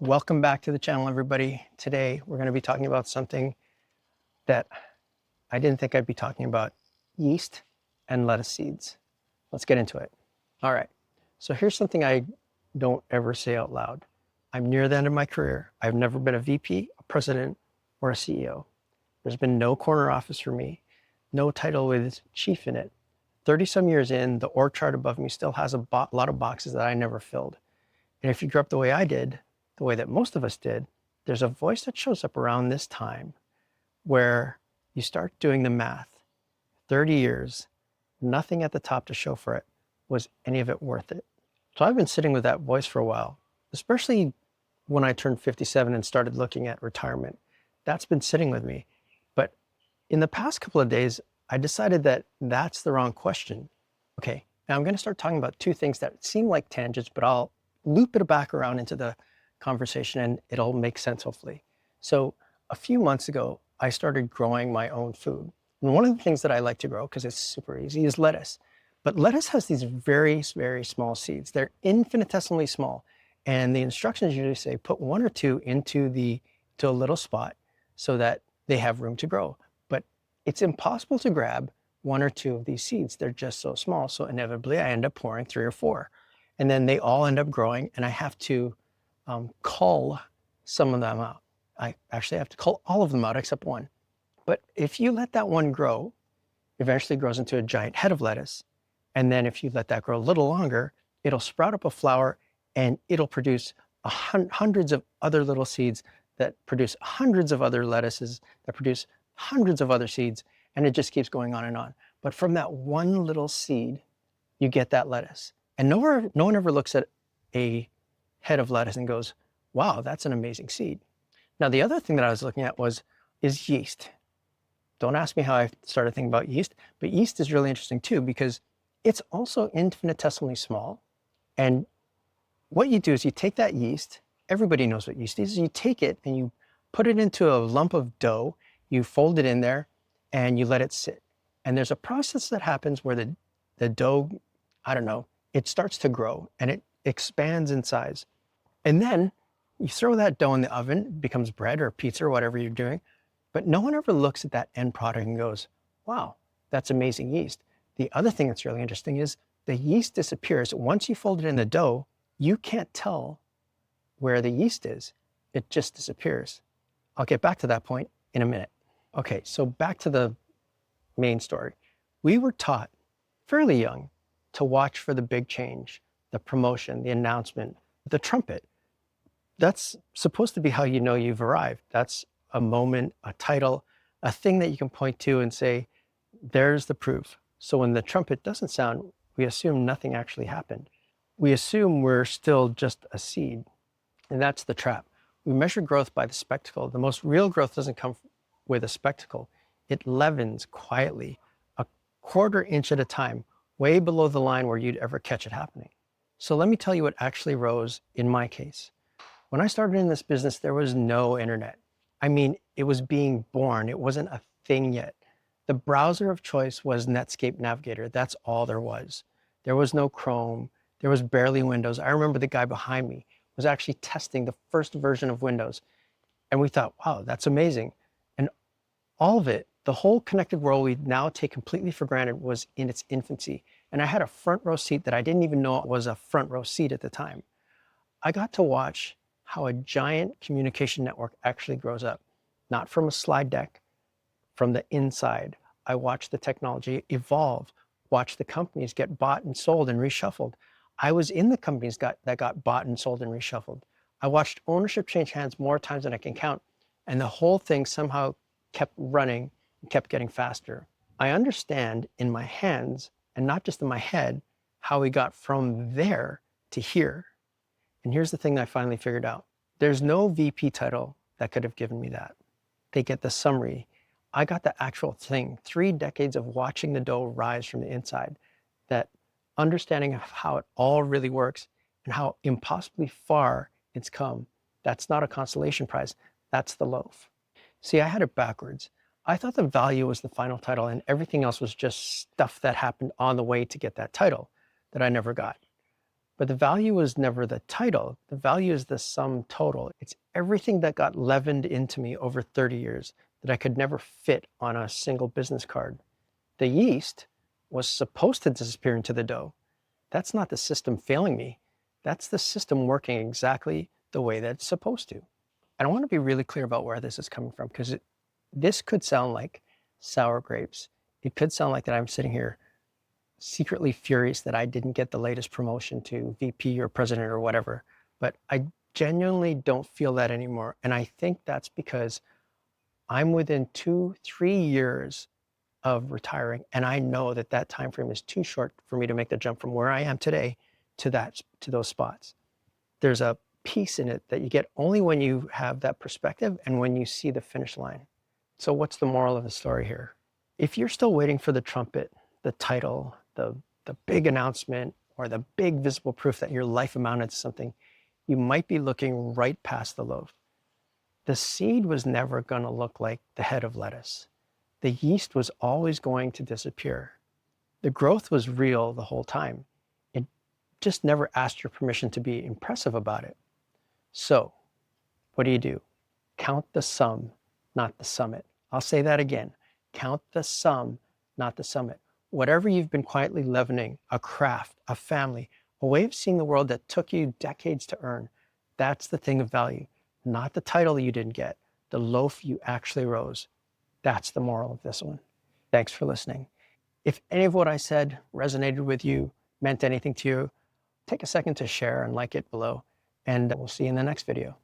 Welcome back to the channel, everybody. Today, we're going to be talking about something that I didn't think I'd be talking about: yeast and lettuce seeds. Let's get into it. All right. So here's something I don't ever say out loud. I'm near the end of my career. I've never been a VP, a president, or a CEO. There's been no corner office for me, no title with chief in it. 30 some years in, the org chart above me still has a lot of boxes that I never filled. And if you grew up the way I did, the way that most of us did, there's a voice that shows up around this time where you start doing the math. 30 years, nothing at the top to show for it. Was any of it worth it? So I've been sitting with that voice for a while, especially when I turned 57 and started looking at retirement. That's been sitting with me. But in the past couple of days, I decided that that's the wrong question. Okay, now I'm going to start talking about two things that seem like tangents, but I'll loop it back around into the conversation and it'll make sense, hopefully. So a few months ago, I started growing my own food. And one of the things that I like to grow, because it's super easy, is lettuce. But lettuce has these very, very small seeds. They're infinitesimally small. And the instructions usually say put one or two into a little spot so that they have room to grow. But it's impossible to grab one or two of these seeds. They're just so small. So inevitably, I end up pouring 3 or 4. And then they all end up growing, and I have to cull some of them out. I actually have to cull all of them out except one. But if you let that one grow, eventually grows into a giant head of lettuce. And then if you let that grow a little longer, it'll sprout up a flower and it'll produce hundreds of other little seeds that produce hundreds of other lettuces that produce hundreds of other seeds. And it just keeps going on and on. But from that one little seed, you get that lettuce. And no one ever looks at a head of lettuce and goes, wow, that's an amazing seed. Now, the other thing that I was looking at is yeast. Don't ask me how I started thinking about yeast, but yeast is really interesting too, because it's also infinitesimally small. And what you do is you take that yeast, everybody knows what yeast is, you take it and you put it into a lump of dough, you fold it in there and you let it sit. And there's a process that happens where the dough, it starts to grow and it expands in size. And then you throw that dough in the oven, it becomes bread or pizza or whatever you're doing. But no one ever looks at that end product and goes, wow, that's amazing yeast. The other thing that's really interesting is the yeast disappears. Once you fold it in the dough, you can't tell where the yeast is. It just disappears. I'll get back to that point in a minute. Okay, so back to the main story. We were taught fairly young to watch for the big change, the promotion, the announcement, the trumpet. That's supposed to be how you know you've arrived. That's a moment, a title, a thing that you can point to and say, there's the proof. So when the trumpet doesn't sound, we assume nothing actually happened. We assume we're still just a seed. And that's the trap. We measure growth by the spectacle. The most real growth doesn't come with a spectacle. It leavens quietly, a quarter inch at a time, way below the line where you'd ever catch it happening. So let me tell you what actually rose in my case. When I started in this business, there was no internet. I mean, it was being born. It wasn't a thing yet. The browser of choice was Netscape Navigator. That's all there was. There was no Chrome. There was barely Windows. I remember the guy behind me was actually testing the first version of Windows. And we thought, wow, that's amazing. And all of it, the whole connected world we now take completely for granted, was in its infancy. And I had a front row seat that I didn't even know it was a front row seat at the time. I got to watch how a giant communication network actually grows up, not from a slide deck, from the inside. I watched the technology evolve, watched the companies get bought and sold and reshuffled. I was in the companies that got bought and sold and reshuffled. I watched ownership change hands more times than I can count, and the whole thing somehow kept running and kept getting faster. I understand in my hands, and not just in my head, how we got from there to here. And here's the thing I finally figured out. There's no VP title that could have given me that. They get the summary. I got the actual thing. 3 decades of watching the dough rise from the inside, that understanding of how it all really works and how impossibly far it's come. That's not a consolation prize. That's the loaf. See, I had it backwards. I thought the value was the final title and everything else was just stuff that happened on the way to get that title that I never got. But the value was never the title. The value is the sum total. It's everything that got leavened into me over 30 years that I could never fit on a single business card. The yeast was supposed to disappear into the dough. That's not the system failing me. That's the system working exactly the way that it's supposed to. And I want to be really clear about where this is coming from, because this could sound like sour grapes. It could sound like that I'm sitting here secretly furious that I didn't get the latest promotion to VP or president or whatever. But I genuinely don't feel that anymore. And I think that's because I'm within 2-3 years of retiring, and I know that that time frame is too short for me to make the jump from where I am today to those spots. There's a piece in it that you get only when you have that perspective and when you see the finish line. So what's the moral of the story here? If you're still waiting for the trumpet, the title, the big announcement, or the big visible proof that your life amounted to something, you might be looking right past the loaf. The seed was never going to look like the head of lettuce. The yeast was always going to disappear. The growth was real the whole time. It just never asked your permission to be impressive about it. So, what do? Count the sum, not the summit. I'll say that again. Count the sum, not the summit. Whatever you've been quietly leavening, a craft, a family, a way of seeing the world that took you decades to earn, that's the thing of value, not the title you didn't get, the loaf you actually rose. That's the moral of this one. Thanks for listening. If any of what I said resonated with you, meant anything to you, take a second to share and like it below, and we'll see you in the next video.